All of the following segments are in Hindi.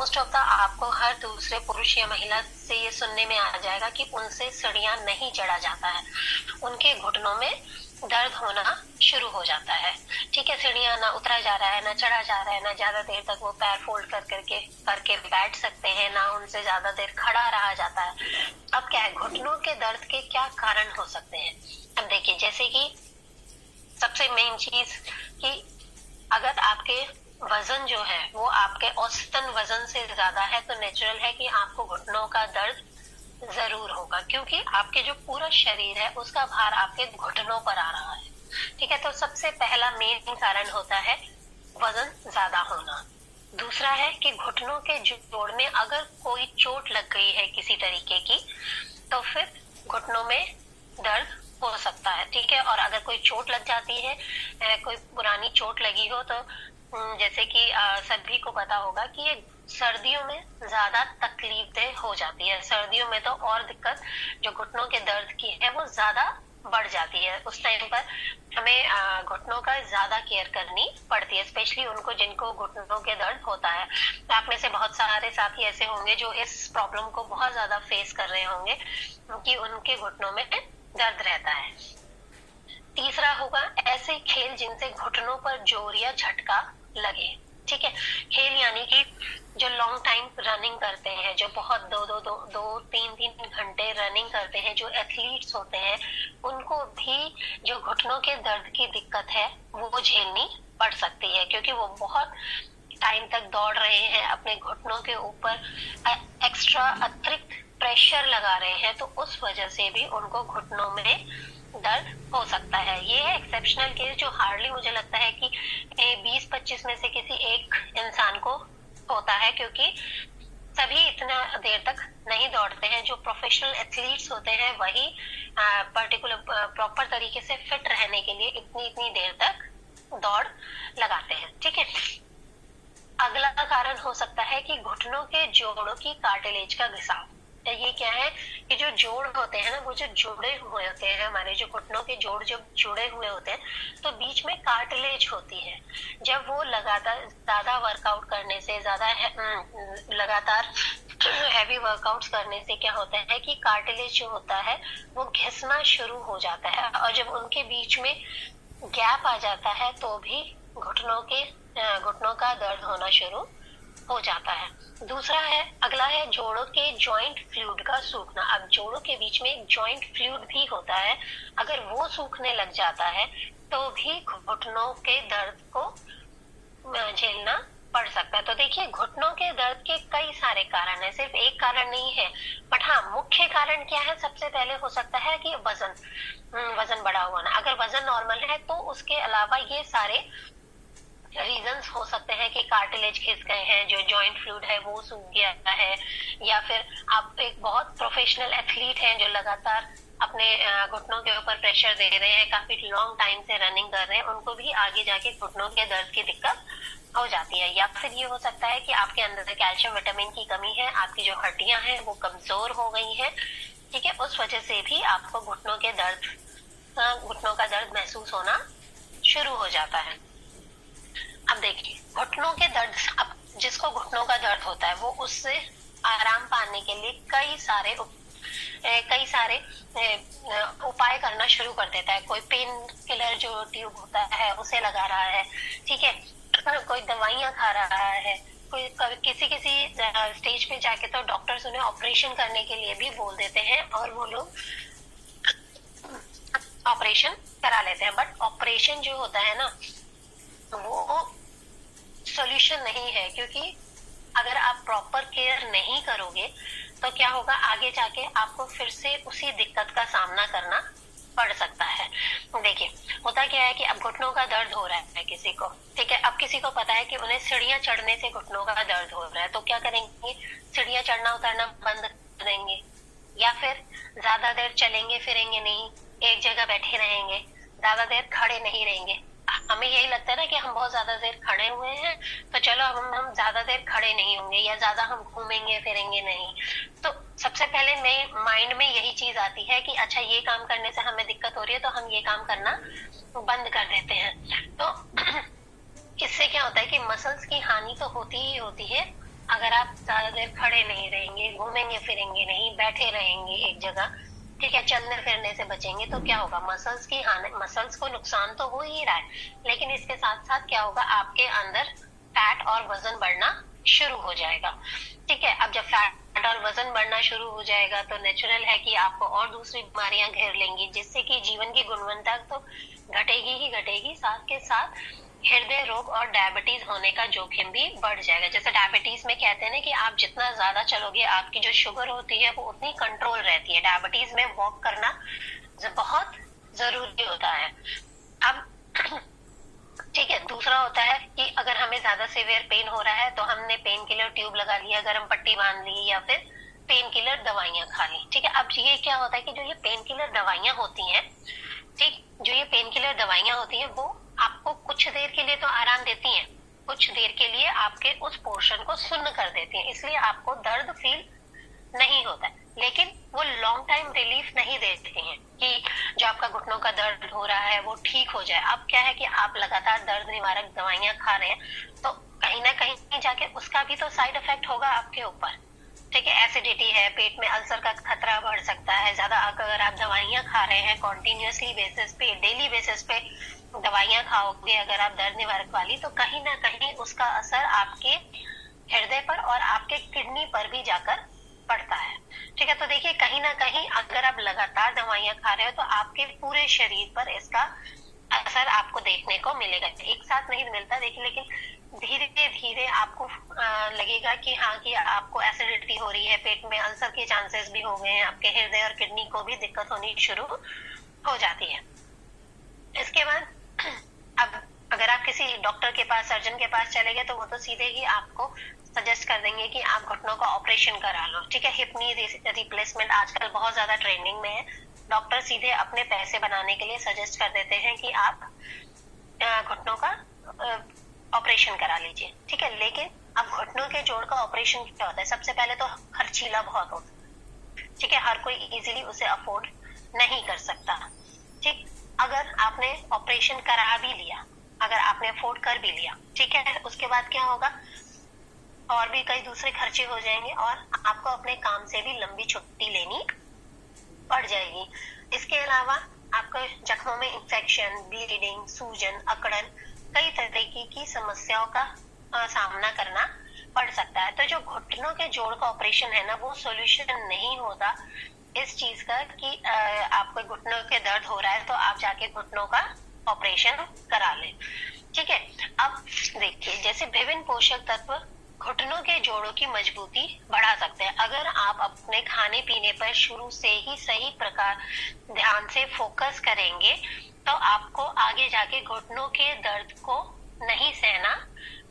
मोस्ट ऑफ द आपको हर दूसरे पुरुष या महिला से ये सुनने में आ जाएगा कि उनसे सीढ़ियां नहीं चढ़ा जाता है, उनके घुटनों में दर्द होना शुरू हो जाता है। ठीक है, सीढ़ियां ना उतरा जा रहा है, ना चढ़ा जा रहा है, ना ज्यादा देर तक वो पैर फोल्ड करके बैठ सकते हैं, ना उनसे ज्यादा देर खड़ा रहा जाता है। अब क्या है, घुटनों के दर्द के क्या कारण हो सकते हैं? अब देखिए, जैसे कि सबसे मेन चीज कि अगर आपके वजन जो है वो आपके औसतन वजन से ज्यादा है तो नेचुरल है कि आपको घुटनों का दर्द जरूर होगा, क्योंकि आपके जो पूरा शरीर है उसका भार आपके घुटनों पर आ रहा है। ठीक है, तो सबसे पहला मेन कारण होता है वजन ज्यादा होना। दूसरा है कि घुटनों के जोड़ में अगर कोई चोट लग गई है किसी तरीके की तो फिर घुटनों में दर्द हो सकता है। ठीक है, और अगर कोई चोट लग जाती है, कोई पुरानी चोट लगी हो तो जैसे कि सभी को पता होगा कि ये सर्दियों में ज्यादा तकलीफदेह हो जाती है। सर्दियों में तो और दिक्कत जो घुटनों के दर्द की है वो ज्यादा बढ़ जाती है। उस टाइम पर हमें घुटनों का ज्यादा केयर करनी पड़ती है, स्पेशली उनको जिनको घुटनों के दर्द होता है। आप में से बहुत सारे साथी ऐसे होंगे जो इस प्रॉब्लम को बहुत ज्यादा फेस कर रहे होंगे कि उनके घुटनों में दर्द रहता है। तीसरा होगा ऐसे खेल जिनसे घुटनों पर जोर या झटका लगे। ठीक है, खेल यानी कि जो लॉन्ग टाइम रनिंग करते हैं, जो बहुत दो तीन घंटे रनिंग करते हैं, जो एथलीट्स होते हैं, उनको भी जो घुटनों के दर्द की दिक्कत है वो झेलनी पड़ सकती है, क्योंकि वो बहुत टाइम तक दौड़ रहे हैं, अपने घुटनों के ऊपर एक्स्ट्रा अतिरिक्त प्रेशर लगा रहे हैं, तो उस वजह से भी उनको घुटनों में दर्द हो सकता है। ये है एक्सेप्शनल केस जो हार्डली मुझे लगता है कि 20-25 में से किसी एक इंसान को होता है, क्योंकि सभी इतना देर तक नहीं दौड़ते हैं। जो प्रोफेशनल एथलीट्स होते हैं वही पर्टिकुलर प्रॉपर तरीके से फिट रहने के लिए इतनी देर तक दौड़ लगाते हैं। ठीक है, अगला कारण हो सकता है कि घुटनों के जोड़ों की कार्टिलेज का घिसाव। ये क्या है कि जो जोड़ होते हैं ना, वो जो जुड़े हुए होते हैं, हमारे जो घुटनों के जोड़ जो जुड़े हुए होते हैं, तो बीच में कार्टिलेज होती है। जब वो लगातार ज्यादा वर्कआउट करने से, ज्यादा लगातार हैवी वर्कआउट्स करने से क्या होता है कि कार्टिलेज जो होता है वो घिसना शुरू हो जाता है, और जब उनके बीच में गैप आ जाता है तो भी घुटनों का दर्द होना शुरू हो जाता है। दूसरा है, अगला है जोड़ों के जॉइंट फ्लूइड का सूखना। अब जोड़ों के बीच में एक जॉइंट फ्लूइड भी होता है, अगर वो सूखने लग जाता है तो भी घुटनों के दर्द को झेलना पड़ सकता है। तो देखिए, घुटनों के दर्द के कई सारे कारण है, सिर्फ एक कारण नहीं है। बट हाँ, मुख्य कारण क्या है? सबसे पहले हो सकता है कि वजन बढ़ा हुआ ना। अगर वजन नॉर्मल है तो उसके अलावा ये सारे रीजंस हो सकते हैं कि कार्टिलेज खिस गए हैं, जो जॉइंट फ्लूइड है वो सूख गया है, या फिर आप एक बहुत प्रोफेशनल एथलीट हैं जो लगातार अपने घुटनों के ऊपर प्रेशर दे रहे हैं, काफी लॉन्ग टाइम से रनिंग कर रहे हैं, उनको भी आगे जाके घुटनों के दर्द की दिक्कत हो जाती है। या फिर ये हो सकता है कि आपके अंदर कैल्शियम विटामिन की कमी है, आपकी जो हड्डियां हैं वो कमजोर हो गई हैं। ठीक है, उस वजह से भी आपको घुटनों का दर्द महसूस होना शुरू हो जाता है। अब देखिए, घुटनों के दर्द, अब जिसको घुटनों का दर्द होता है वो उससे आराम पाने के लिए कई सारे उपाय करना शुरू कर देता है। कोई पेन किलर जो ट्यूब होता है उसे लगा रहा है, ठीक है, कोई दवाइयां खा रहा है, कोई किसी स्टेज पे जाके तो डॉक्टर्स उन्हें ऑपरेशन करने के लिए भी बोल देते हैं और वो लोग ऑपरेशन करा लेते हैं। बट ऑपरेशन जो होता है ना वो सॉल्यूशन नहीं है, क्योंकि अगर आप प्रॉपर केयर नहीं करोगे तो क्या होगा, आगे जाके आपको फिर से उसी दिक्कत का सामना करना पड़ सकता है। देखिए, होता क्या है कि अब घुटनों का दर्द हो रहा है किसी को, ठीक है, अब किसी को पता है कि उन्हें सीढ़ियां चढ़ने से घुटनों का दर्द हो रहा है, तो क्या करेंगे, सीढ़ियां चढ़ना उतरना बंद कर देंगे, या फिर ज्यादा देर चलेंगे फिरेंगे नहीं, एक जगह बैठे रहेंगे, ज्यादा देर खड़े नहीं रहेंगे। हमें यही लगता है ना कि हम बहुत ज्यादा देर खड़े हुए हैं तो चलो हम ज्यादा देर खड़े नहीं होंगे, या ज्यादा हम घूमेंगे फिरेंगे नहीं। तो सबसे पहले माइंड में यही चीज आती है कि अच्छा, ये काम करने से हमें दिक्कत हो रही है तो हम ये काम करना बंद कर देते हैं। तो इससे क्या होता है कि मसल्स की हानि तो होती ही होती है। अगर आप ज्यादा देर खड़े नहीं रहेंगे, घूमेंगे फिरेंगे नहीं, बैठे रहेंगे एक जगह, ठीक है, चलने फिरने से बचेंगे, तो क्या होगा, मसल्स को नुकसान तो हो ही रहा है, लेकिन इसके साथ साथ क्या होगा, आपके अंदर फैट और वजन बढ़ना शुरू हो जाएगा। ठीक है, अब जब फैट और वजन बढ़ना शुरू हो जाएगा तो नेचुरल है कि आपको और दूसरी बीमारियां घेर लेंगी, जिससे कि जीवन की गुणवत्ता तो घटेगी ही घटेगी, साथ के साथ हृदय रोग और डायबिटीज होने का जोखिम भी बढ़ जाएगा। जैसे डायबिटीज में कहते हैं ना कि आप जितना ज्यादा चलोगे आपकी जो शुगर होती है वो उतनी कंट्रोल रहती है। डायबिटीज में वॉक करना बहुत जरूरी होता है। अब ठीक है, दूसरा होता है कि अगर हमें ज्यादा सीवियर पेन हो रहा है तो हमने पेन किलर ट्यूब लगा लिया, गर्म पट्टी बांध ली, या फिर पेन किलर दवाइयां खा ली। ठीक है, अब ये क्या होता है कि जो ये पेन किलर दवाइयां होती हैं, ठीक, जो ये पेन किलर दवाइयां होती हैं वो आपको कुछ देर के लिए तो आराम देती हैं, कुछ देर के लिए आपके उस पोर्शन को सुन्न कर देती हैं, इसलिए आपको दर्द फील नहीं होता है, लेकिन वो लॉन्ग टाइम रिलीफ नहीं देते हैं कि जो आपका घुटनों का दर्द हो रहा है वो ठीक हो जाए। अब क्या है कि आप लगातार दर्द निवारक दवाइयां खा रहे हैं तो कहीं ना कहीं जाके उसका भी तो साइड इफेक्ट होगा आपके ऊपर। ठीक है, एसिडिटी है, पेट में अल्सर का खतरा बढ़ सकता है। ज्यादा अगर आप दवाइयां खा रहे हैं कॉन्टिन्यूसली बेसिस पे, डेली बेसिस पे दवाइयां खाओगे अगर आप दर्द निवारक वाली, तो कहीं ना कहीं उसका असर आपके हृदय पर और आपके किडनी पर भी जाकर पड़ता है। ठीक है, तो देखिए कहीं ना कहीं अगर आप लगातार दवाइयां खा रहे हो तो आपके पूरे शरीर पर इसका असर आपको देखने को मिलेगा। एक साथ नहीं मिलता देखिए, लेकिन धीरे धीरे आपको लगेगा कि हाँ, कि आपको एसिडिटी हो रही है, पेट में अल्सर के चांसेस भी हो गए हैं, आपके हृदय और किडनी को भी दिक्कत होनी शुरू हो जाती है। इसके बाद अब अगर आप किसी डॉक्टर के पास, सर्जन के पास चले गए तो वो तो सीधे ही आपको सजेस्ट कर देंगे कि आप घुटनों का ऑपरेशन करा लो। ठीक है, हिप नी रिप्लेसमेंट आजकल बहुत ज्यादा ट्रेंडिंग में है। डॉक्टर सीधे अपने पैसे बनाने के लिए सजेस्ट कर देते हैं कि आप घुटनों का ऑपरेशन करा लीजिए। ठीक है, लेकिन अब घुटनों के जोड़ का ऑपरेशन क्या होता है, सबसे पहले तो खर्चीला बहुत होता है। ठीक है, हर कोई इजीली उसे अफोर्ड नहीं कर सकता। ठीक, अगर आपने ऑपरेशन करा भी लिया, अगर आपने अफोर्ड कर भी लिया, ठीक है, उसके बाद क्या होगा, और भी कई दूसरे खर्चे हो जाएंगे और आपको अपने काम से भी लंबी छुट्टी लेनी पड़ जाएगी। इसके अलावा आपको जख्मों में इंफेक्शन, ब्लीडिंग, सूजन, अकड़न, कई तरीके की समस्याओं का सामना करना पड़ सकता है। तो जो घुटनों के जोड़ का ऑपरेशन है ना, वो सॉल्यूशन नहीं होता इस चीज का कि आपको घुटनों के दर्द हो रहा है तो आप जाके घुटनों का ऑपरेशन करा लें। ठीक है, अब देखिए जैसे विभिन्न पोषक तत्व घुटनों के जोड़ों की मजबूती बढ़ा सकते हैं। अगर आप अपने खाने पीने पर शुरू से ही सही प्रकार ध्यान से फोकस करेंगे तो आपको आगे जाके घुटनों के दर्द को नहीं सहना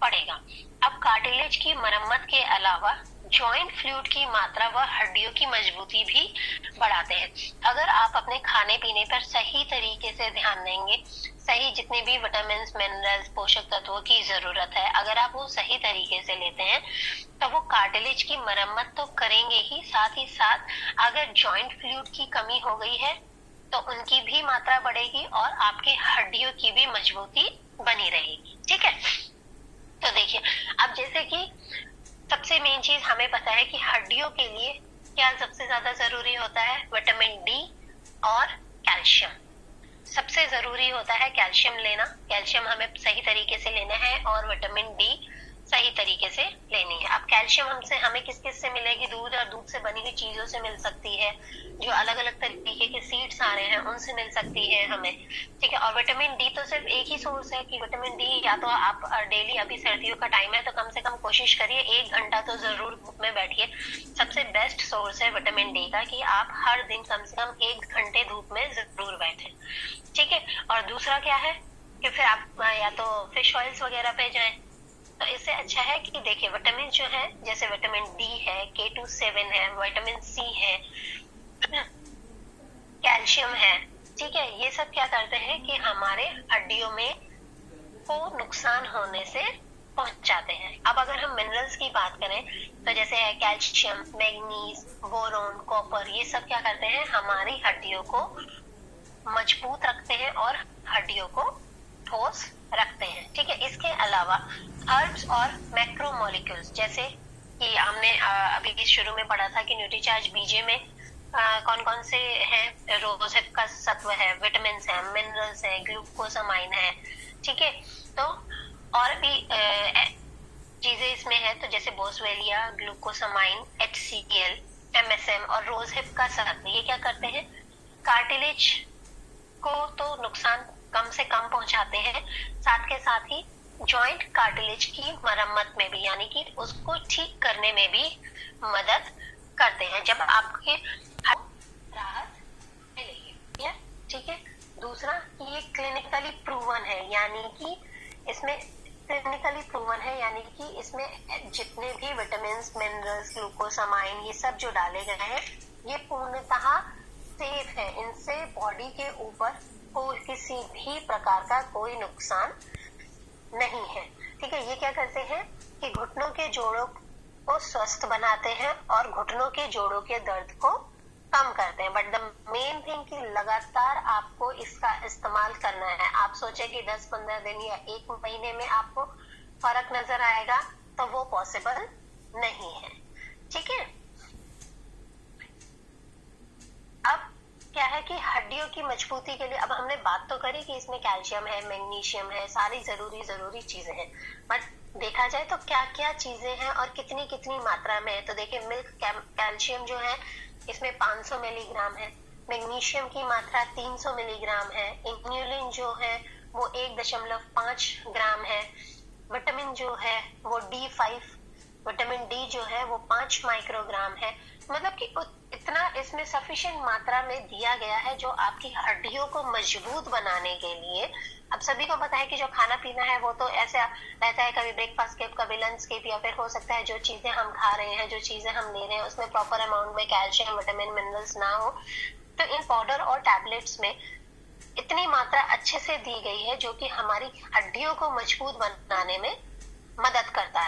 पड़ेगा। अब कार्टिलेज की मरम्मत के अलावा जॉइंट फ्लूइड की मात्रा व हड्डियों की मजबूती भी बढ़ाते हैं। अगर आप अपने खाने पीने पर सही तरीके से ध्यान देंगे, सही जितने भी विटामिन, मिनरल्स, पोषक तत्वों की जरूरत है, अगर आप वो सही तरीके से लेते हैं तो वो कार्टिलेज की मरम्मत तो करेंगे ही, साथ ही साथ अगर जॉइंट फ्लूइड की कमी हो गई है तो उनकी भी मात्रा बढ़ेगी और आपकी हड्डियों की भी मजबूती बनी रहेगी। ठीक है, तो देखिए अब जैसे कि सबसे मेन चीज हमें पता है कि हड्डियों के लिए क्या सबसे ज्यादा जरूरी होता है, विटामिन डी और कैल्शियम। सबसे जरूरी होता है कैल्शियम लेना, कैल्शियम हमें सही तरीके से लेना है और विटामिन डी सही तरीके से लेनी है। अब कैल्शियम हमें किस किस से मिलेगी, दूध और दूध से बनी हुई चीजों से मिल सकती है, जो अलग अलग तरीके के सीड्स आ रहे हैं उनसे मिल सकती है हमें। ठीक है, और विटामिन डी तो सिर्फ एक ही सोर्स है कि विटामिन डी या तो आप डेली, अभी सर्दियों का टाइम है तो कम से कम कोशिश करिए 1 घंटा तो जरूर धूप में बैठिए। सबसे बेस्ट सोर्स है विटामिन डी का कि आप हर दिन कम से कम 1 घंटे धूप में जरूर बैठे। ठीक है, और दूसरा क्या है कि फिर आप या तो फिश ऑयल्स वगैरह पे जाएं, तो इससे अच्छा है कि देखिए विटामिन जो है, जैसे विटामिन डी है, K27 है, विटामिन सी है, कैल्शियम है। ठीक है, ये सब क्या करते हैं कि हमारे हड्डियों में को नुकसान होने से पहुंचाते हैं। अब अगर हम मिनरल्स की बात करें तो जैसे है कैल्शियम, मैग्नीज, बोरोन, कॉपर, ये सब क्या करते हैं, हमारी हड्डियों को मजबूत रखते हैं और हड्डियों को ठोस रखते हैं। ठीक है, इसके अलावा हर्ब्स और मैक्रोमोलिक्यूल्स जैसे कि हमने अभी शुरू में पढ़ा था कि न्यूट्रीचार्ज बीजे में कौन कौन से हैं, रोज़हिप का सत्व है, विटामिन है, मिनरल्स है, ग्लूकोसामाइन है, ठीक है। तो और भी चीजें इसमें है, तो जैसे बोसवेलिया, ग्लूकोसामाइन, HCl, MSM और रोज़हिप का सत्व, ये क्या करते हैं, कार्टिलेज को तो नुकसान कम से कम पहुंचाते हैं, साथ के साथ ही जॉइंट कार्टिलेज की मरम्मत में भी, यानी कि उसको ठीक करने में भी मदद करते हैं, जब आपके राहत मिलेगी, ठीक है। दूसरा, ये क्लिनिकली प्रूवन है, यानी कि इसमें क्लिनिकली प्रूवन है, यानी कि इसमें जितने भी विटामिन, मिनरल्स, ग्लूकोसामाइन, ये सब जो डाले गए हैं, ये पूर्णतः सेफ है, इनसे बॉडी के ऊपर कोई किसी भी प्रकार का कोई नुकसान नहीं है, ठीक है। ये क्या करते हैं कि घुटनों के जोड़ों को स्वस्थ बनाते हैं और घुटनों के जोड़ों के दर्द को कम करते हैं। बट द मेन थिंग कि लगातार आपको इसका इस्तेमाल करना है। आप सोचे कि 10-15 दिन या 1 महीने में आपको फर्क नजर आएगा, तो वो पॉसिबल नहीं है, ठीक है। अब क्या है कि हड्डियों की मजबूती के लिए, अब हमने बात तो करी कि इसमें कैल्शियम है, मैग्नीशियम है, सारी जरूरी चीजें हैं, बट देखा जाए तो क्या क्या चीजें हैं और कितनी कितनी मात्रा में है। तो देखिए, मिल्क कैल्शियम जो है इसमें 500 मिलीग्राम है, मैग्नीशियम की मात्रा 300 मिलीग्राम है, इन्युलिन जो है वो 1.5 ग्राम है, विटामिन जो है वो D5, विटामिन डी जो है वो 5 माइक्रोग्राम है। मतलब कि इतना इसमें सफिशिएंट मात्रा में दिया गया है जो आपकी हड्डियों को मजबूत बनाने के लिए। अब सभी को पता है कि जो खाना पीना है वो तो ऐसा रहता है, कभी ब्रेकफास्ट स्किप, कभी लंच स्किप, या फिर हो सकता है जो चीजें हम खा रहे हैं, जो चीजें हम ले रहे हैं, उसमें प्रॉपर अमाउंट में कैल्शियम, विटामिन, मिनरल्स ना हो। तो इन पाउडर और टैबलेट्स में इतनी मात्रा अच्छे से दी गई है जो कि हमारी हड्डियों को मजबूत बनाने में मदद करता है।